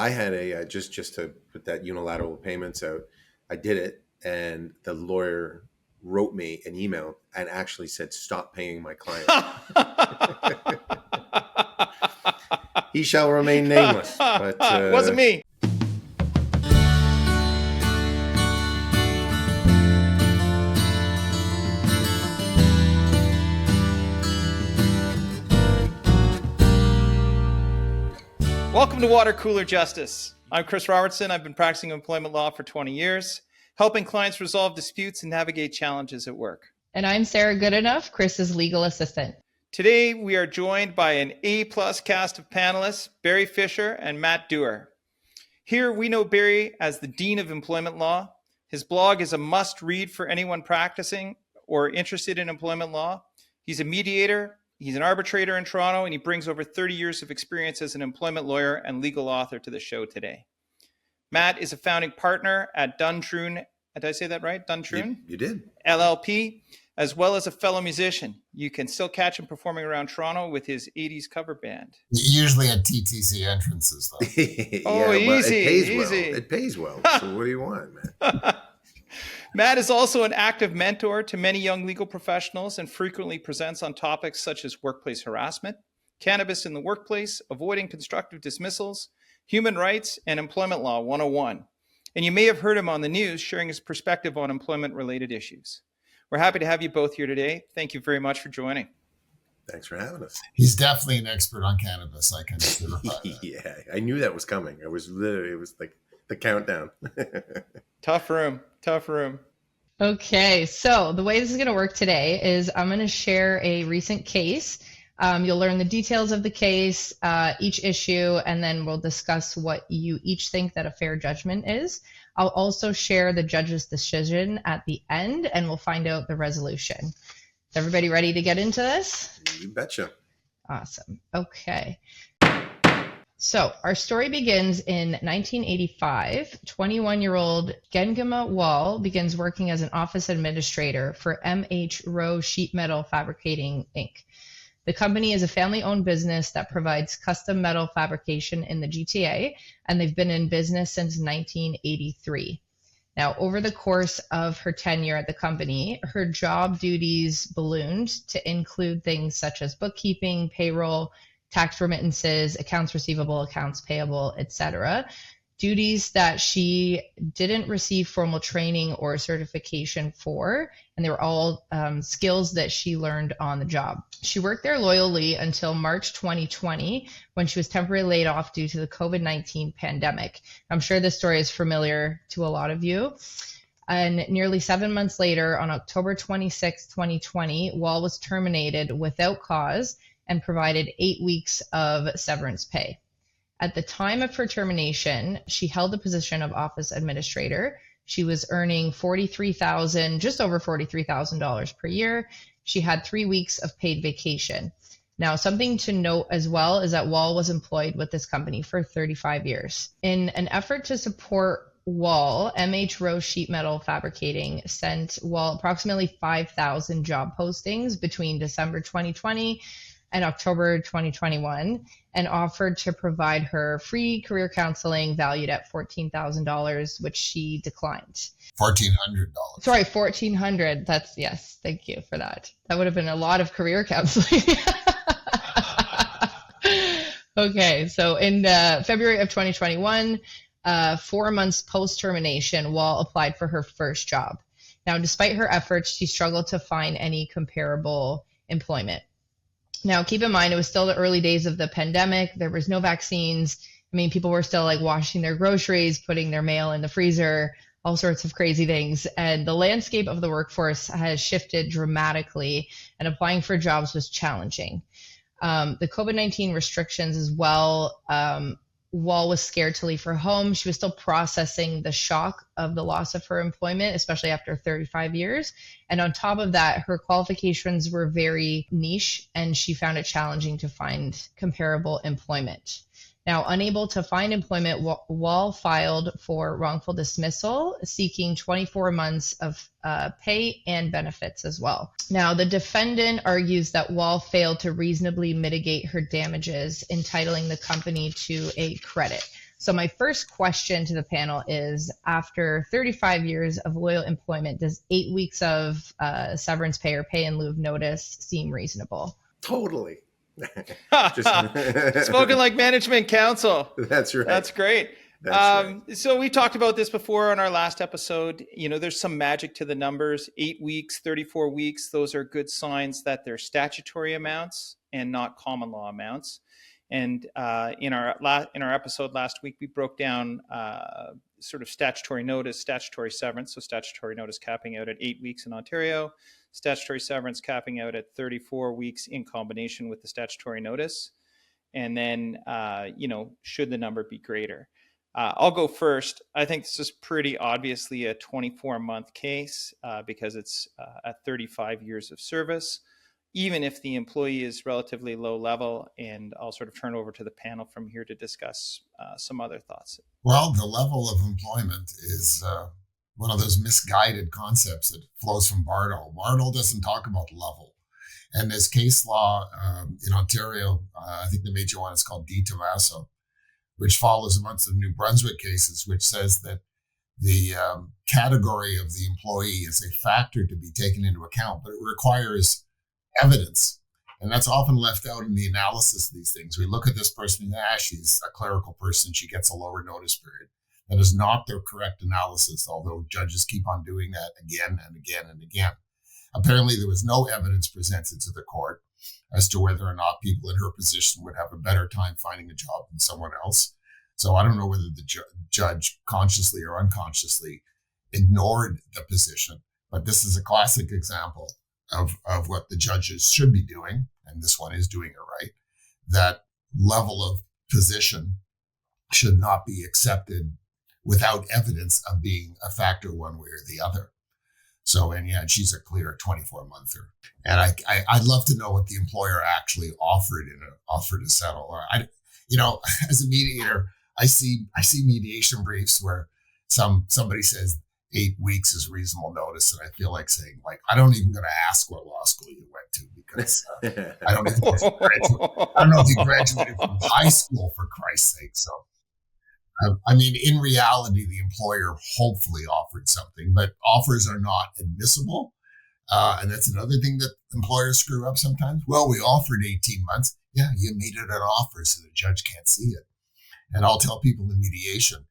I had just to put that unilateral payments out. I did it, and the lawyer wrote me an email and actually said, "Stop paying my client." He shall remain nameless, but it wasn't me. Welcome to Water Cooler Justice. I'm Chris Robertson. I've been practicing employment law for 20 years, helping clients resolve disputes and navigate challenges at work. And I'm Sarah Goodenough, Chris's legal assistant. Today, we are joined by an A-plus cast of panelists, Barry Fisher and Matt Dewar. Here, we know Barry as the Dean of Employment Law. His blog is a must-read for anyone practicing or interested in employment law. He's a mediator. He's an arbitrator in Toronto, and he brings over 30 years of experience as an employment lawyer and legal author to the show today. Matt is a founding partner at Duntroon. Did I say that right? Duntroon? You did. LLP, as well as a fellow musician. You can still catch him performing around Toronto with his 80s cover band. Usually at TTC entrances, though. Easy. It pays well. So what do you want, man? Matt is also an active mentor to many young legal professionals and frequently presents on topics such as workplace harassment, cannabis in the workplace, avoiding constructive dismissals, human rights, and employment law 101. And you may have heard him on the news sharing his perspective on employment-related issues. We're happy to have you both here today. Thank you very much for joining. Thanks for having us. He's definitely an expert on cannabis. I can certify that. Yeah, I knew that was coming. It was like the countdown. Tough room. Okay, so the way this is going to work today is I'm going to share a recent case. You'll learn the details of the case, each issue, and then we'll discuss what you each think that a fair judgment is. I'll also share the judge's decision at the end, and we'll find out the resolution. Is everybody ready to get into this? You betcha. Awesome. Okay. So our story begins in 1985. 21-year-old Gengama Wall begins working as an office administrator for Rowe Sheet Metal Fabricating, Inc. The company is a family-owned business that provides custom metal fabrication in the GTA, and they've been in business since 1983. Now, over the course of her tenure at the company, her job duties ballooned to include things such as bookkeeping, payroll, tax remittances, accounts receivable, accounts payable, etc. Duties that she didn't receive formal training or certification for, and they were all skills that she learned on the job. She worked there loyally until March 2020, when she was temporarily laid off due to the COVID-19 pandemic. I'm sure this story is familiar to a lot of you. And nearly 7 months later, on October 26, 2020, Wall was terminated without cause and provided 8 weeks of severance pay. At the time of her termination, she held the position of office administrator. She was earning just over $43,000 per year. She had 3 weeks of paid vacation. Now, something to note as well is that Wall was employed with this company for 35 years. In an effort to support Wall, Rowe Sheet Metal Fabricating sent Wall approximately 5,000 job postings between December 2020 and October 2021, and offered to provide her free career counseling valued at $14,000, which she declined. $1,400. Sorry, $1,400. Yes, thank you for that. That would have been a lot of career counseling. Okay, so in February of 2021, 4 months post-termination, Wall applied for her first job. Now, despite her efforts, she struggled to find any comparable employment. Now, keep in mind, it was still the early days of the pandemic. There was no vaccines. I mean, people were still like washing their groceries, putting their mail in the freezer, all sorts of crazy things. And the landscape of the workforce has shifted dramatically, and applying for jobs was challenging. The COVID-19 restrictions as well. Wall was scared to leave her home. She was still processing the shock of the loss of her employment, especially after 35 years. And on top of that, her qualifications were very niche, and she found it challenging to find comparable employment. Now, unable to find employment, Wall filed for wrongful dismissal, seeking 24 months of pay and benefits as well. Now, the defendant argues that Wall failed to reasonably mitigate her damages, entitling the company to a credit. So my first question to the panel is, after 35 years of loyal employment, does 8 weeks of severance pay or pay in lieu of notice seem reasonable? Totally. Spoken like management counsel. That's right. That's great. That's right. So we talked about this before on our last episode. There's some magic to the numbers. 8 weeks, 34 weeks. Those are good signs that they're statutory amounts and not common law amounts. And in our episode last week, we broke down sort of statutory notice, statutory severance. So statutory notice capping out at 8 weeks in Ontario, statutory severance capping out at 34 weeks in combination with the statutory notice. And then, should the number be greater? I'll go first. I think this is pretty obviously a 24-month case because it's at 35 years of service, even if the employee is relatively low level. And I'll sort of turn over to the panel from here to discuss some other thoughts. Well, the level of employment is one of those misguided concepts that flows from Bardol. Bardol doesn't talk about level. And there's case law in Ontario, I think the major one is called D. Tomaso, which follows a bunch of New Brunswick cases, which says that the category of the employee is a factor to be taken into account, but it requires evidence. And that's often left out in the analysis of these things. We look at this person, she's a clerical person, she gets a lower notice period. That is not the correct analysis, although judges keep on doing that again and again and again. Apparently, there was no evidence presented to the court as to whether or not people in her position would have a better time finding a job than someone else. So I don't know whether the judge consciously or unconsciously ignored the position, but this is a classic example of what the judges should be doing, and this one is doing it right. That level of position should not be accepted without evidence of being a factor one way or the other. So, and yeah, she's a clear 24-monther. And I'd love to know what the employer actually offered to settle. As a mediator, I see mediation briefs where somebody says 8 weeks is reasonable notice, and I feel like saying, I don't even going to ask what law school you went to, because I don't know if you graduated from high school, for Christ's sake. So. In reality, the employer hopefully offered something, but offers are not admissible. And that's another thing that employers screw up sometimes. Well, we offered 18 months. Yeah, you made it an offer so the judge can't see it. And I'll tell people in mediation,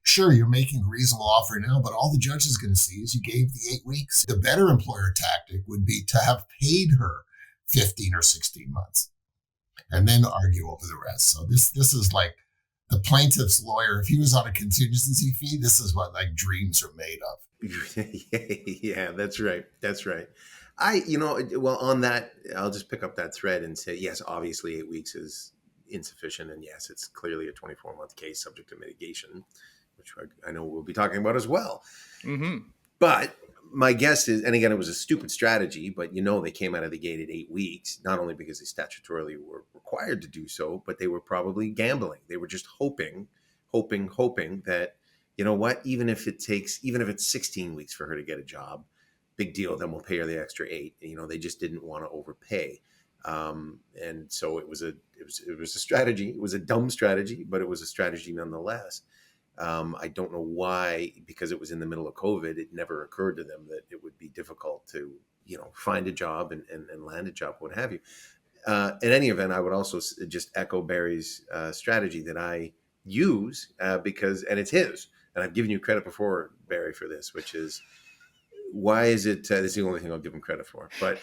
sure, you're making a reasonable offer now, but all the judge is going to see is you gave the 8 weeks. The better employer tactic would be to have paid her 15 or 16 months and then argue over the rest. So this is like, the plaintiff's lawyer, if he was on a contingency fee, this is what dreams are made of. Yeah, that's right. That's right. On that, I'll just pick up that thread and say, yes, obviously 8 weeks is insufficient. And yes, it's clearly a 24-month case subject to mitigation, which I know we'll be talking about as well. Mm-hmm. But my guess is, and again, it was a stupid strategy, but they came out of the gate at 8 weeks, not only because they statutorily were required to do so, but they were probably gambling. They were just hoping that, even if it's 16 weeks for her to get a job, big deal, then we'll pay her the extra 8. They just didn't want to overpay. And so it was a strategy. It was a dumb strategy, but it was a strategy nonetheless. I don't know why, because it was in the middle of COVID, it never occurred to them that it would be difficult to, find a job and land a job, what have you. In any event, I would also just echo Barry's strategy that I use because it's his. And I've given you credit before, Barry, for this, which is, why is it, this is the only thing I'll give him credit for. But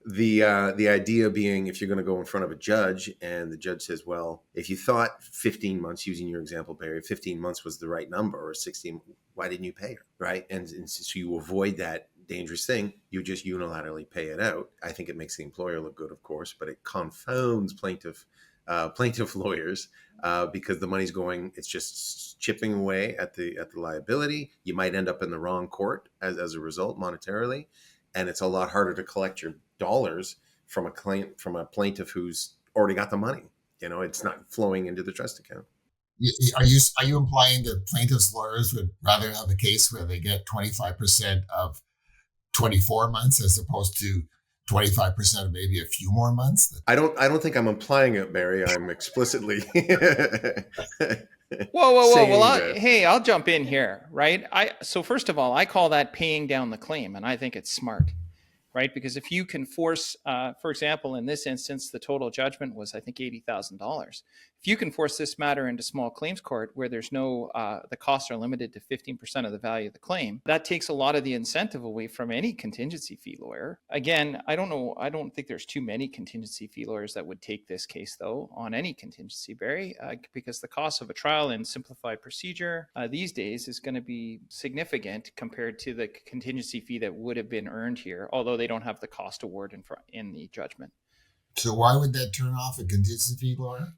the idea being, if you're going to go in front of a judge and the judge says, well, if you thought 15 months, using your example, Barry, 15 months was the right number, or 16, why didn't you pay her, right? And so you avoid that dangerous thing, you just unilaterally pay it out. I think it makes the employer look good, of course, but it confounds plaintiff lawyers because the money's going, it's just chipping away at the liability. You might end up in the wrong court as a result monetarily, and it's a lot harder to collect your dollars from a plaintiff who's already got the money. It's not flowing into the trust account. Are you implying that plaintiffs' lawyers would rather have a case where they get 25% of 24 months as opposed to 25% of maybe a few more months. I don't think I'm implying it, Barry. I'm explicitly Whoa. Well, saying that. I'll jump in here, right? So first of all, I call that paying down the claim, and I think it's smart, right? Because if you can force, for example, in this instance, the total judgment was, I think, $80,000. If you can force this matter into small claims court where there's no, the costs are limited to 15% of the value of the claim, that takes a lot of the incentive away from any contingency fee lawyer. Again, I don't think there's too many contingency fee lawyers that would take this case, though, on any contingency, Barry, because the cost of a trial in simplified procedure these days is going to be significant compared to the contingency fee that would have been earned here, although they don't have the cost award in the judgment. So why would that turn off a contingency fee lawyer?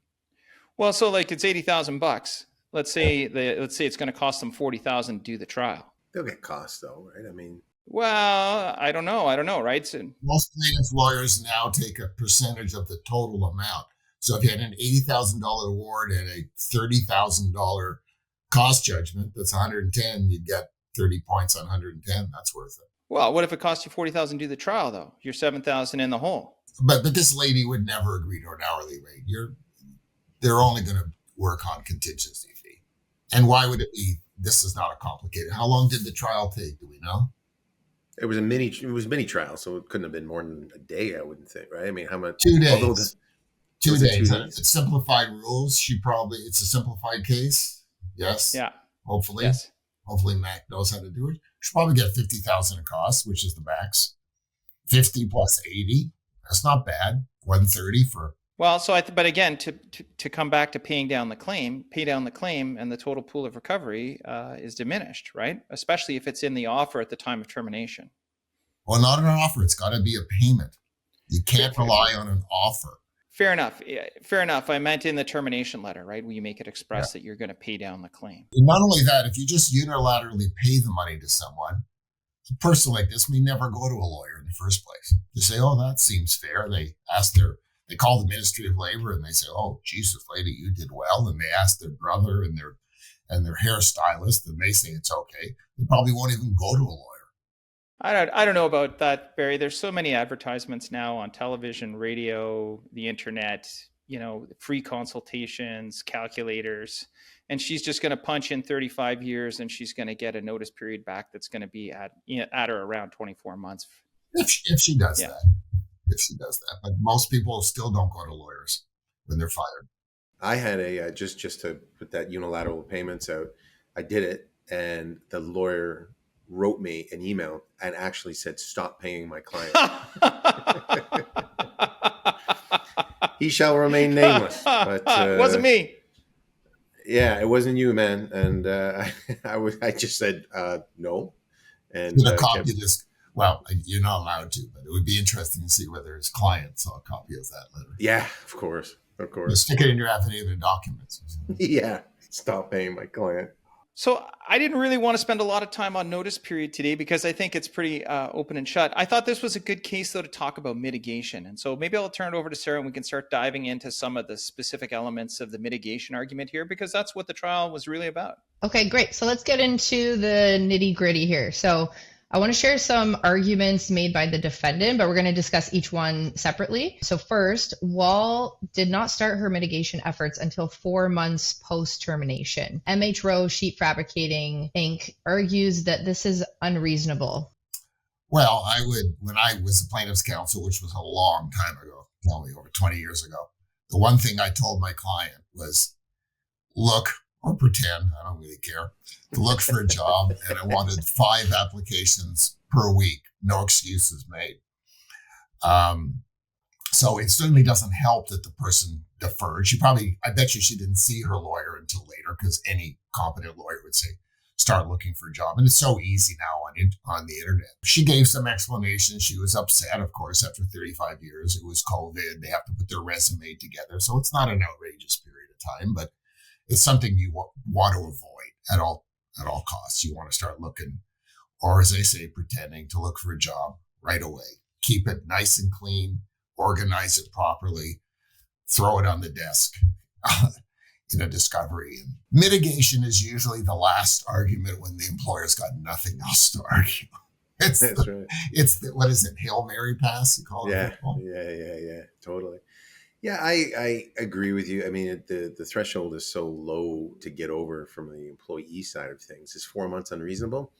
Well, so like it's $80,000. Let's say it's going to cost them $40,000 to do the trial. They'll get costs though, right? I mean, well, I don't know, right? So, most plaintiff lawyers now take a percentage of the total amount. So if you had an $80,000 award and a $30,000 cost judgment, that's 110. You'd get 30 points on 110. That's worth it. Well, what if it costs you $40,000 to do the trial, though? You're $7,000 in the hole. But this lady would never agree to an hourly rate. They're only going to work on contingency fee. And why would it be? This is not a complicated. How long did the trial take? Do we know? it was mini trial, so it couldn't have been more than a day, I wouldn't think, right? I mean, how much? 2 days. 2 days. 2 days? It's simplified rules. It's a simplified case. Yes. Yeah. Hopefully. Yes. Hopefully Mac knows how to do it. She'll probably get 50,000 in costs, which is the max. 50 plus 80. That's not bad. 130 for. Well, so but again, to come back to pay down the claim, and the total pool of recovery is diminished, right? Especially if it's in the offer at the time of termination. Well, not an offer. It's got to be a payment. You can't rely on an offer. Fair enough. Fair enough. I meant in the termination letter, right? Where you make it express that you're going to pay down the claim. And not only that, if you just unilaterally pay the money to someone, a person like this may never go to a lawyer in the first place. They say, oh, that seems fair. They call the Ministry of Labor and they say, oh, Jesus, lady, you did well. And they ask their brother and their hairstylist and they say it's okay. They probably won't even go to a lawyer. I don't know about that, Barry. There's so many advertisements now on television, radio, the internet, free consultations, calculators, and she's just going to punch in 35 years and she's going to get a notice period back that's going to be at or around 24 months. If she does that. If she does that. But most people still don't go to lawyers when they're fired. I had a, just to put that unilateral payments out, I did it, and the lawyer wrote me an email and actually said, stop paying my client. He shall remain nameless. But it wasn't me. Yeah, it wasn't you, man. And I just said no. And copy this. Well, you're not allowed to, but it would be interesting to see whether his client saw a copy of that letter. Yeah, of course. Stick it in your affidavit documents. Yeah, stop paying my client. So I didn't really want to spend a lot of time on notice period today because I think it's pretty open and shut. I thought this was a good case, though, to talk about mitigation. And so maybe I'll turn it over to Sarah and we can start diving into some of the specific elements of the mitigation argument here, because that's what the trial was really about. Okay, great. So let's get into the nitty gritty here. So I want to share some arguments made by the defendant, but we're going to discuss each one separately. So first, Wall did not start her mitigation efforts until 4 months post-termination. MH Rowe Sheet Fabricating, Inc. argues that this is unreasonable. Well, when I was the plaintiff's counsel, which was a long time ago, probably over 20 years ago, the one thing I told my client was, look, or pretend, I don't really care, to look for a job. And I wanted 5 applications per week, no excuses made. So it certainly doesn't help that the person deferred. I bet you she didn't see her lawyer until later, because any competent lawyer would say, start looking for a job. And it's so easy now on the internet. She gave some explanation. She was upset, of course, after 35 years. It was COVID. They have to put their resume together. So it's not an outrageous period of time, but it's something you want to avoid at all costs. You want to start looking, or as they say, pretending to look for a job right away. Keep it nice and clean, organize it properly, throw it on the desk in a discovery. And mitigation is usually the last argument when the employer's got nothing else to argue. That's right. What is it? Hail Mary pass? You call it Yeah, football? yeah, totally. Yeah, I agree with you. I mean, the threshold is so low to get over from the employee side of things. Is 4 months unreasonable?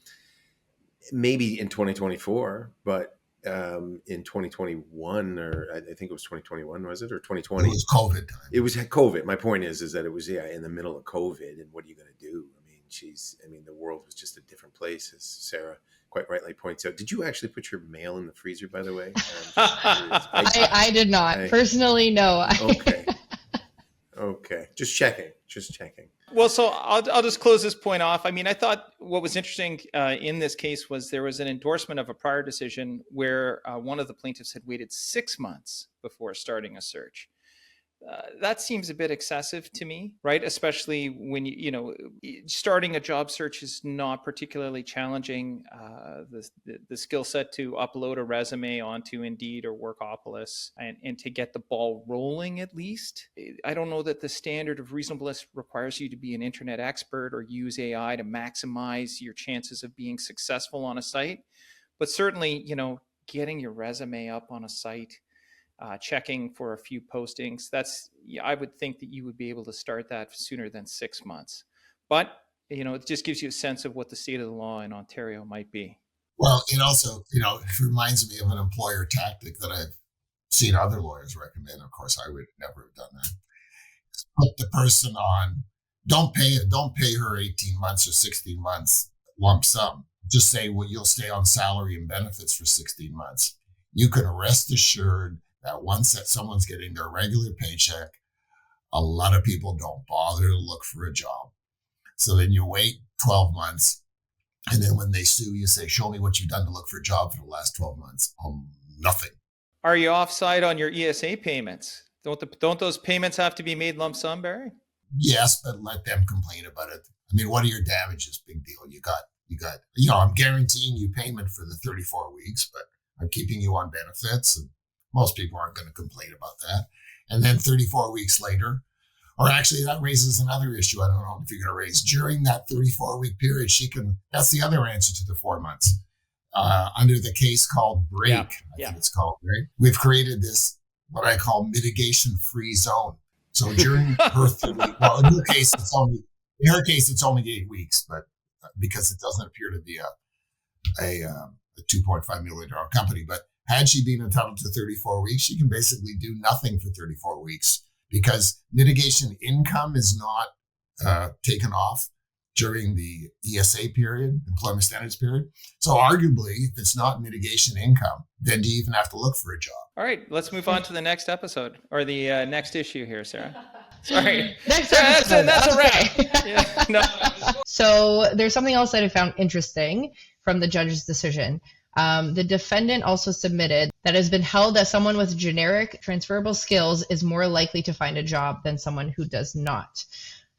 Maybe in 2024, but in 2021, or I think it was 2021, was it, or It 2020? was COVID time. It was COVID. My point is that it was, yeah, in the middle of COVID, and what are you going to do? I mean, the world was just a different place, as Sarah quite rightly points out. Did you actually put your mail in the freezer, by the way? I did not personally. No. Okay. Okay. Just checking. Well, so I'll just close this point off. I mean, I thought what was interesting in this case was there was an endorsement of a prior decision where one of the plaintiffs had waited 6 months before starting a search. That seems a bit excessive to me, right? Especially when starting a job search is not particularly challenging. The skill set to upload a resume onto Indeed or Workopolis and to get the ball rolling, at least. I don't know that the standard of reasonableness requires you to be an internet expert or use AI to maximize your chances of being successful on a site, but certainly, getting your resume up on a site. Checking for a few postings. I would think that you would be able to start that sooner than 6 months. But, it just gives you a sense of what the state of the law in Ontario might be. Well, it also, it reminds me of an employer tactic that I've seen other lawyers recommend. Of course, I would never have done that. Put the person on, don't pay her 18 months or 16 months lump sum. Just say, well, you'll stay on salary and benefits for 16 months. You can rest assured that once that someone's getting their regular paycheck, a lot of people don't bother to look for a job. So then you wait 12 months, and then when they sue, you say, show me what you've done to look for a job for the last 12 months. Nothing. Are you offside on your ESA payments? Don't those payments have to be made lump sum, Barry? Yes, but let them complain about it. I mean, what are your damages? Big deal. You got, I'm guaranteeing you payment for the 34 weeks, but I'm keeping you on benefits, and most people aren't going to complain about that. And then 34 weeks later, or actually that raises another issue. I don't know if you're going to raise during that 34-week period. That's the other answer to the 4 months. Under the case called Break, I think it's called, right? We've created this, what I call mitigation free zone. So during her 30, well, in her case, it's only 8 weeks, but because it doesn't appear to be a $2.5 million company, but had she been entitled to 34 weeks, she can basically do nothing for 34 weeks because mitigation income is not taken off during the ESA period, employment standards period. So arguably, if it's not mitigation income, then do you even have to look for a job? All right, let's move on to the next episode or the next issue here, Sarah. Sorry. Next episode. That's a wrap. Yeah, no. So there's something else that I found interesting from the judge's decision. The defendant also submitted that it has been held that someone with generic transferable skills is more likely to find a job than someone who does not.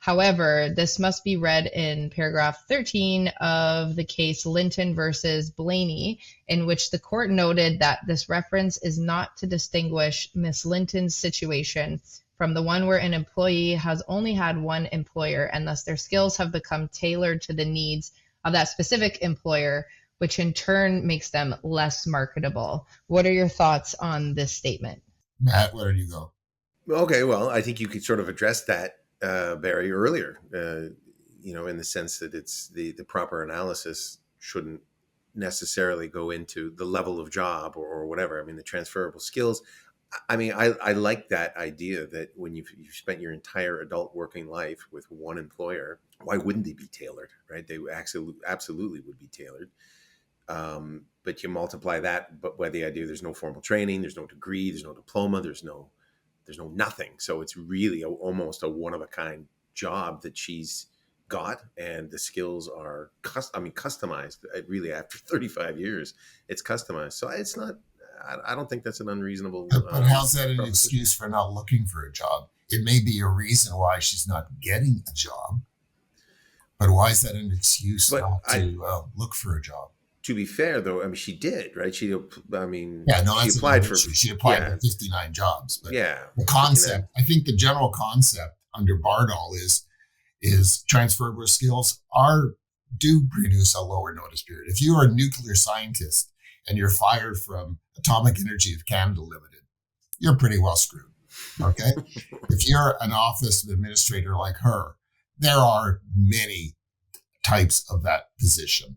However, this must be read in paragraph 13 of the case Linton versus Blaney, in which the court noted that this reference is not to distinguish Miss Linton's situation from the one where an employee has only had one employer and thus their skills have become tailored to the needs of that specific employer, which in turn makes them less marketable. What are your thoughts on this statement? Matt, where do you go? Okay, well, I think you could sort of address that, Barry, earlier, in the sense that it's the proper analysis shouldn't necessarily go into the level of job or whatever. I mean, the transferable skills. I mean, I like that idea that when you've spent your entire adult working life with one employer, why wouldn't they be tailored, right? They absolutely would be tailored. But you multiply that by the idea there's no formal training, there's no degree, there's no diploma, there's no nothing. So it's really almost a one-of-a-kind job that she's got, and the skills are customized. Really, after 35 years, it's customized. So it's not. I don't think that's an unreasonable. But how's that an excuse for not looking for a job? It may be a reason why she's not getting a job, but why is that an excuse not to look for a job? To be fair, though, I mean, she did, right? She applied for 59 jobs. But yeah, the concept, I think the general concept under Bardol is transferable skills are do produce a lower notice period. If you are a nuclear scientist and you're fired from Atomic Energy of Canada Limited, you're pretty well screwed. Okay. If you're an office administrator like her, there are many types of that position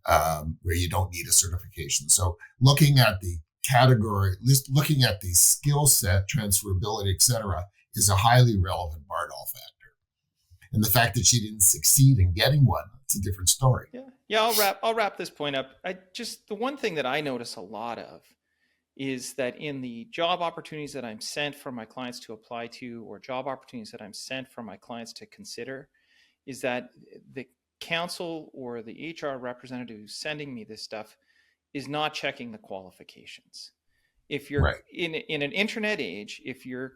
where you don't need a certification. So looking at the category, looking at the skill set, transferability, etc., is a highly relevant Bardolph factor. And the fact that she didn't succeed in getting one, it's a different story. Yeah. I'll wrap this point up. The one thing that I notice a lot of is that in the job opportunities that I'm sent for my clients to apply to, or job opportunities that I'm sent for my clients to consider, is that the counsel or the HR representative who's sending me this stuff is not checking the qualifications. If you're right. in an internet age, if the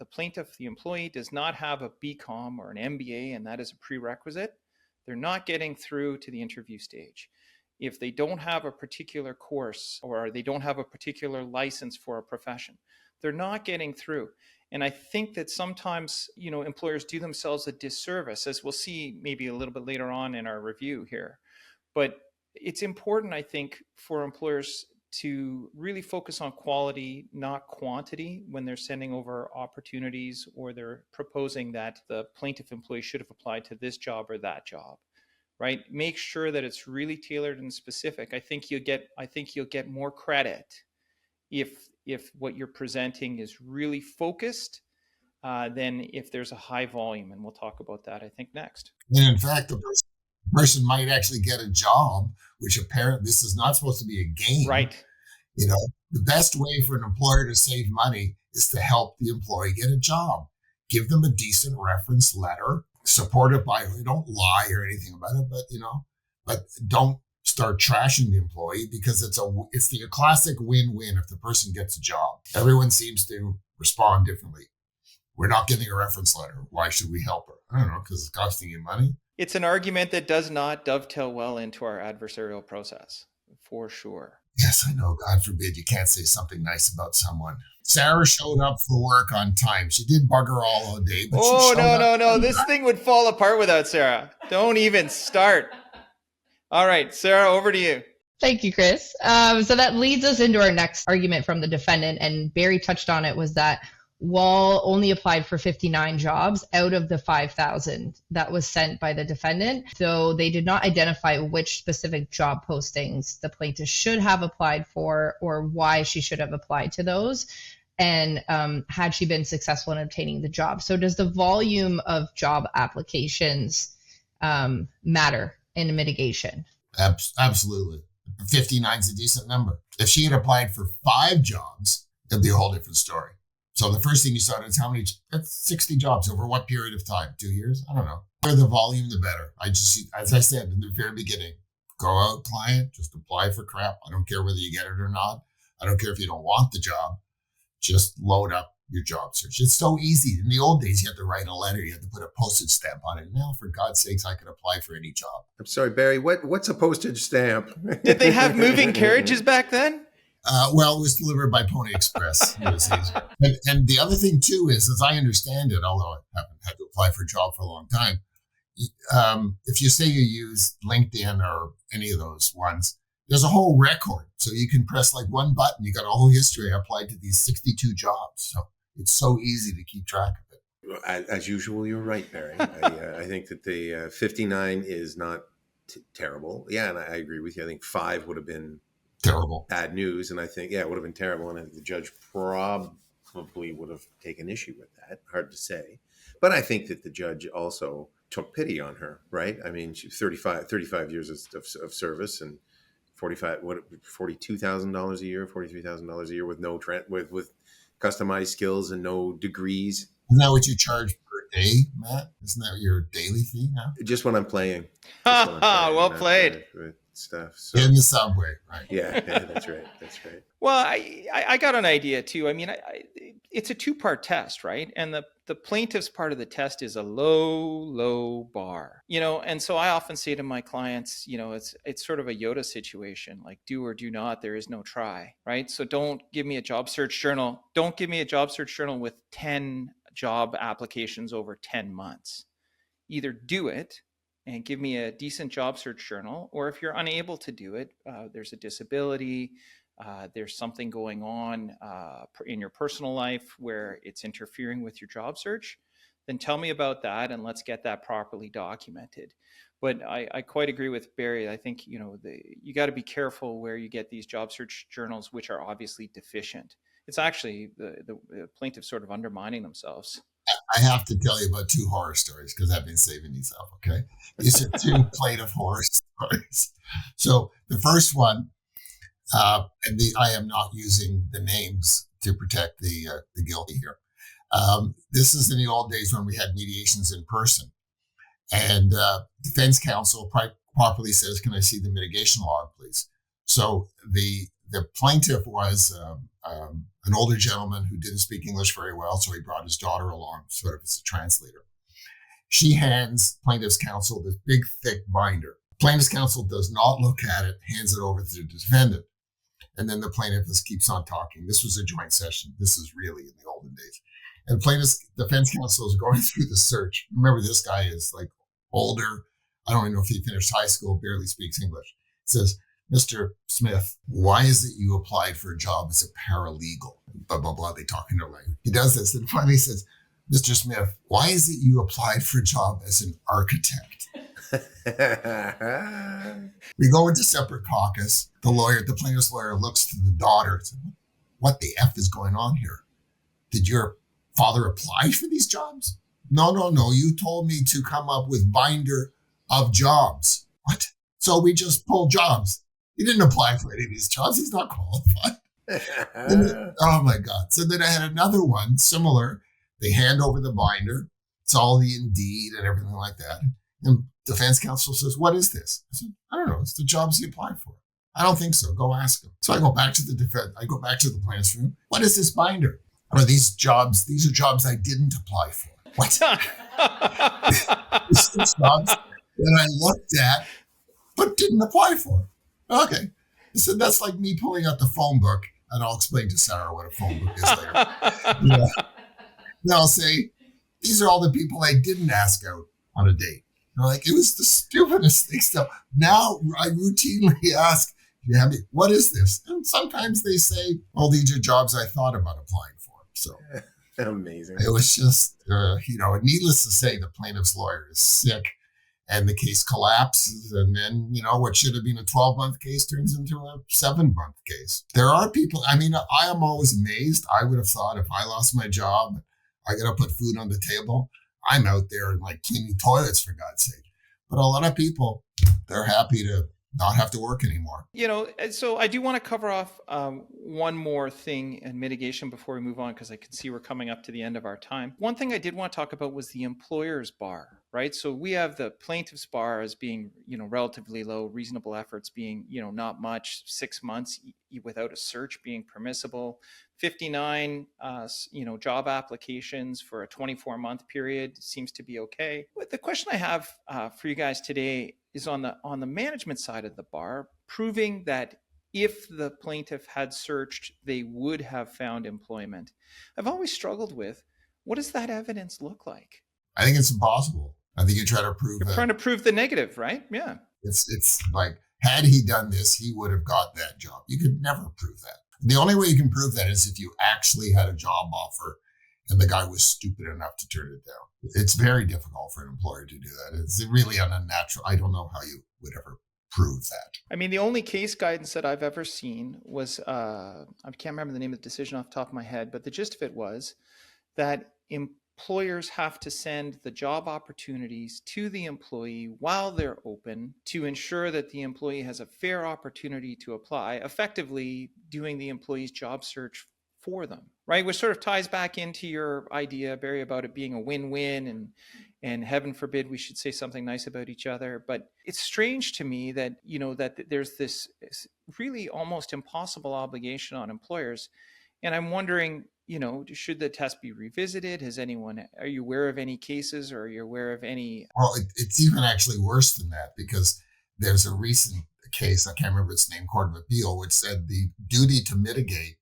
plaintiff, the employee does not have a BCom or an MBA, and that is a prerequisite, they're not getting through to the interview stage. If they don't have a particular course or they don't have a particular license for a profession, they're not getting through. And I think that sometimes, employers do themselves a disservice, as we'll see maybe a little bit later on in our review here. But it's important, I think, for employers to really focus on quality, not quantity, when they're sending over opportunities or they're proposing that the plaintiff employee should have applied to this job or that job. Right? Make sure that it's really tailored and specific. I think you'll get more credit if what you're presenting is really focused than if there's a high volume. And we'll talk about that, I think, next. And in fact, the person might actually get a job, which apparently this is not supposed to be a game. Right. The best way for an employer to save money is to help the employee get a job. Give them a decent reference letter. Support it by, don't lie or anything about it, but don't start trashing the employee, because it's the classic win-win if the person gets a job. Everyone seems to respond differently. We're not getting a reference letter. Why should we help her? I don't know, because it's costing you money. It's an argument that does not dovetail well into our adversarial process, for sure. Yes, I know. God forbid you can't say something nice about someone. Sarah showed up for work on time. She did bugger all day, but no. This thing would fall apart without Sarah. Don't even start. All right, Sarah, over to you. Thank you, Chris. So that leads us into our next argument from the defendant, and Barry touched on it, was that Wall only applied for 59 jobs out of the 5,000 that was sent by the defendant, though they did not identify which specific job postings the plaintiff should have applied for or why she should have applied to those, and had she been successful in obtaining the job. So does the volume of job applications matter in mitigation? Absolutely. 59 is a decent number. If she had applied for 5 jobs, it'd be a whole different story. So the first thing you saw is that's 60 jobs over what period of time? 2 years? I don't know. The more the volume, the better. As I said in the very beginning, go out, client, just apply for crap. I don't care whether you get it or not. I don't care if you don't want the job. Just load up your job search. It's so easy. In the old days, you had to write a letter. You had to put a postage stamp on it. Now, for God's sakes, I could apply for any job. I'm sorry, Barry. What's a postage stamp? Did they have moving carriages back then? Well, it was delivered by Pony Express. It was easier. And the other thing, too, is, as I understand it, although I haven't had to apply for a job for a long time, if you say you use LinkedIn or any of those ones, there's a whole record. So you can press like one button. You got a whole history. I applied to these 62 jobs. So it's so easy to keep track of it. As usual, you're right, Barry. I think that the 59 is not terrible. Yeah, and I agree with you. I think 5 would have been terrible, bad news. And I think, it would have been terrible. And I think the judge probably would have taken issue with that. Hard to say. But I think that the judge also took pity on her, right? I mean, she 35 years of service and $42,000 a year, $43,000 a year with no with customized skills and no degrees. Isn't that what you charge per day, Matt? Isn't that your daily fee now? Just when I'm playing. Well played. Stuff. So, in the subway, right? Yeah, that's right. That's right. Well, I got an idea too. I mean, it's a 2-part test, right? And the plaintiff's part of the test is a low bar, and so I often say to my clients, it's sort of a Yoda situation, like do or do not, there is no try, right? So don't give me a job search journal. Don't give me a job search journal with 10 job applications over 10 months. Either do it and give me a decent job search journal. Or if you're unable to do it, there's a disability, there's something going on in your personal life where it's interfering with your job search, then tell me about that and let's get that properly documented. But I quite agree with Barry. I think, you got to be careful where you get these job search journals, which are obviously deficient. It's actually the plaintiffs sort of undermining themselves. I have to tell you about 2 horror stories because I've been saving these up. Okay. These are 2 plaintiff horror stories. So the first one, I am not using the names to protect the guilty here. This is in the old days when we had mediations in person. And defense counsel properly says, "Can I see the mitigation log, please?" So the plaintiff was an older gentleman who didn't speak English very well, so he brought his daughter along, sort of as a translator. She hands plaintiff's counsel this big, thick binder. Plaintiff's counsel does not look at it, hands it over to the defendant. And then the plaintiff just keeps on talking. This was a joint session. This is really in the olden days. And plaintiff's defense counsel is going through the search. Remember, this guy is like older. I don't even know if he finished high school, barely speaks English. It says, "Mr. Smith, why is it you applied for a job as a paralegal?" Blah, blah, blah. They talk in their language. He does this. And finally says, "Mr. Smith, why is it you applied for a job as an architect?" We go into separate caucus. The plaintiff's lawyer looks to the daughter and says, "What the F is going on here? Did your father apply for these jobs?" No. You told me to come up with binder of jobs." "What?" "So we just pulled jobs. He didn't apply for any of these jobs. He's not qualified." Oh my God. So then I had another one similar. They hand over the binder. It's all the Indeed and everything like that. And defense counsel says, "What is this?" I said, "I don't know. It's the jobs he applied for." "I don't think so. Go ask him." So I go back to the plaintiff's room. "What is this binder?" "Are these jobs? These are jobs I didn't apply for." "What?" "These are jobs that I looked at but didn't apply for." "Okay." I said, "That's like me pulling out the phone book," and I'll explain to Sarah what a phone book is later. Yeah. Then I'll say, "These are all the people I didn't ask out on a date." And like, it was the stupidest thing. So now I routinely ask, "What is this?" And sometimes they say, "Oh, these are jobs I thought about applying for." So amazing. It was just, needless to say, the plaintiff's lawyer is sick and the case collapses. And then, what should have been a 12-month case turns into a 7-month case. There are people, I am always amazed. I would have thought if I lost my job, I got to put food on the table, I'm out there and cleaning toilets, for God's sake. But a lot of people, they're happy to not have to work anymore. So I do want to cover off one more thing in mitigation before we move on, because I can see we're coming up to the end of our time. One thing I did want to talk about was the employer's bar, right? So we have the plaintiff's bar as being, relatively low, reasonable efforts being, not much, 6 months without a search being permissible, 59, job applications for a 24-month period seems to be okay. But the question I have for you guys today is on the management side of the bar, proving that if the plaintiff had searched, they would have found employment. I've always struggled with, what does that evidence look like? I think it's impossible. I think you try to prove You're trying to prove the negative, right? Yeah. It's like, had he done this, he would have got that job. You could never prove that. The only way you can prove that is if you actually had a job offer and the guy was stupid enough to turn it down. It's very difficult for an employer to do that. It's really unnatural. I don't know how you would ever prove that. The only case guidance that I've ever seen was, I can't remember the name of the decision off the top of my head, but the gist of it was that employers have to send the job opportunities to the employee while they're open to ensure that the employee has a fair opportunity to apply, effectively doing the employee's job search for them, right? Which sort of ties back into your idea, Barry, about it being a win-win, and heaven forbid we should say something nice about each other. But it's strange to me that, that there's this really almost impossible obligation on employers. And I'm wondering, should the test be revisited? Are you aware of any cases, or are you aware of any? Well, it's even actually worse than that, because there's a recent case, I can't remember its name, Court of Appeal, which said the duty to mitigate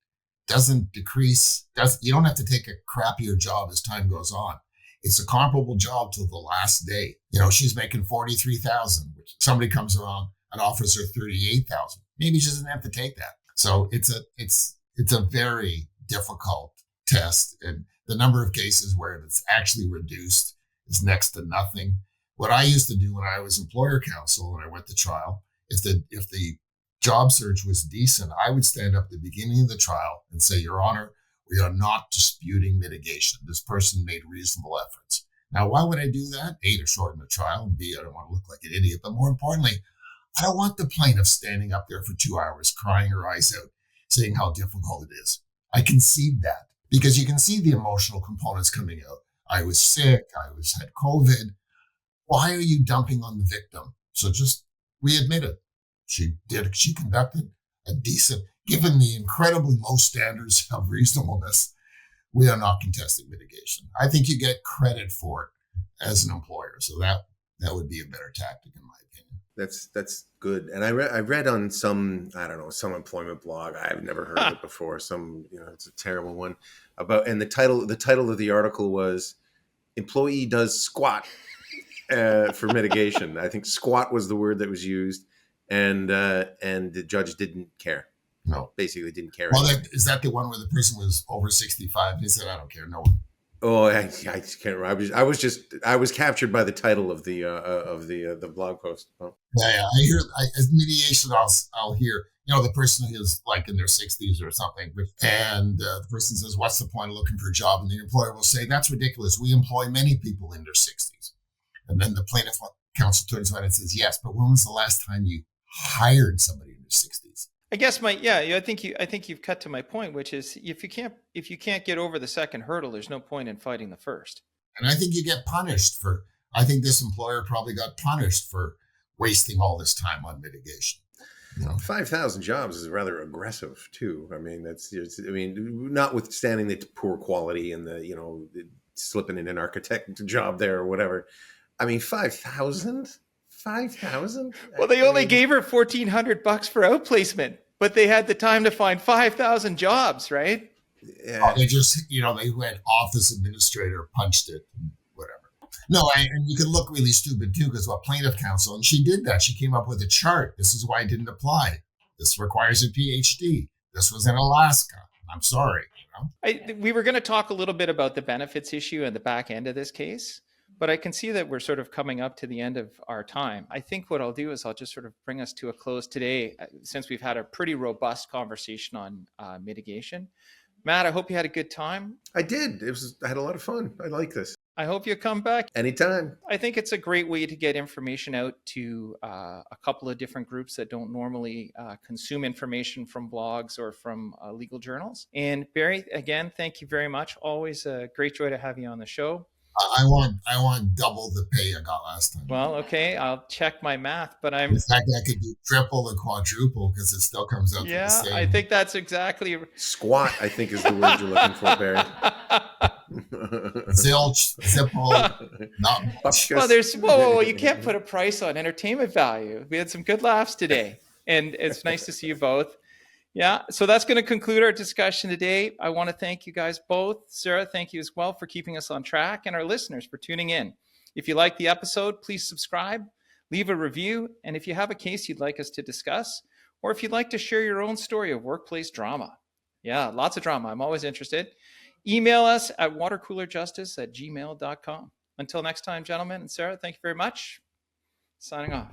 doesn't decrease. You don't have to take a crappier job as time goes on. It's a comparable job till the last day. She's making 43,000, which somebody comes along and offers her 38,000. Maybe she doesn't have to take that. So it's a very difficult test, and the number of cases where it's actually reduced is next to nothing. What I used to do when I was employer counsel and I went to trial, if the job search was decent, I would stand up at the beginning of the trial and say, Your Honor, we are not disputing mitigation. This person made reasonable efforts. Now, why would I do that? A, to shorten the trial, and B, I don't want to look like an idiot. But more importantly, I don't want the plaintiff standing up there for 2 hours crying her eyes out, saying how difficult it is. I concede that because you can see the emotional components coming out. I was sick. I had COVID. Why are you dumping on the victim? So just readmit it. She conducted a decent, given the incredibly low standards of reasonableness, we are not contesting mitigation. I think you get credit for it as an employer. So that would be a better tactic in my opinion. That's good. And I read on some employment blog. I've never heard of it before. It's a terrible one about, and the title of the article was "Employee Does Squat for Mitigation." I think squat was the word that was used, and the judge didn't care. No, basically didn't care. Well, is that the one where the person was over 65? He said, "I don't care, no one." Oh, I can't remember. I was captured by the title of the blog post. Oh. Yeah. I hear as mediation. I'll hear the person who's like in their 60s or something, and the person says, "What's the point of looking for a job?" And the employer will say, "That's ridiculous. We employ many people in their 60s." And then the plaintiff counsel turns around and says, "Yes, but when was the last time you hired somebody in their 60s?" I guess I think you've cut to my point, which is if you can't get over the second hurdle, there's no point in fighting the first. And I think you get punished I think this employer probably got punished for wasting all this time on mitigation. 5,000 jobs is rather aggressive too. I mean, notwithstanding the poor quality and the slipping in an architect job there or whatever. I mean, 5,000. 5,000? Well, they only gave her $1,400 for outplacement, but they had the time to find 5,000 jobs, right? Yeah. They just, they went office administrator, punched it, whatever. No, and you could look really stupid too, because what plaintiff counsel, and she did that. She came up with a chart. This is why it didn't apply. This requires a PhD. This was in Alaska. I'm sorry. We were going to talk a little bit about the benefits issue and the back end of this case. But I can see that we're sort of coming up to the end of our time. I think what I'll do is I'll just sort of bring us to a close today, since we've had a pretty robust conversation on mitigation. Matt, I hope you had a good time. I did. I had a lot of fun. I like this. I hope you come back anytime. I think it's a great way to get information out to a couple of different groups that don't normally consume information from blogs or from legal journals. And Barry, again, thank you very much. Always a great joy to have you on the show. I want double the pay I got last time. Well, okay, I'll check my math, but in fact, I could do triple and quadruple because it still comes out to the same. I think that's exactly squat. I think is the word you're looking for, Barry. Zilch, zippo, not much. Well, there's whoa, you can't put a price on entertainment value. We had some good laughs today, and it's nice to see you both. Yeah, so that's going to conclude our discussion today. I want to thank you guys both. Sarah, thank you as well for keeping us on track, and our listeners for tuning in. If you like the episode, please subscribe, leave a review, and if you have a case you'd like us to discuss, or if you'd like to share your own story of workplace drama. Yeah, lots of drama. I'm always interested. Email us at watercoolerjustice@gmail.com. Until next time, gentlemen and Sarah, thank you very much. Signing off.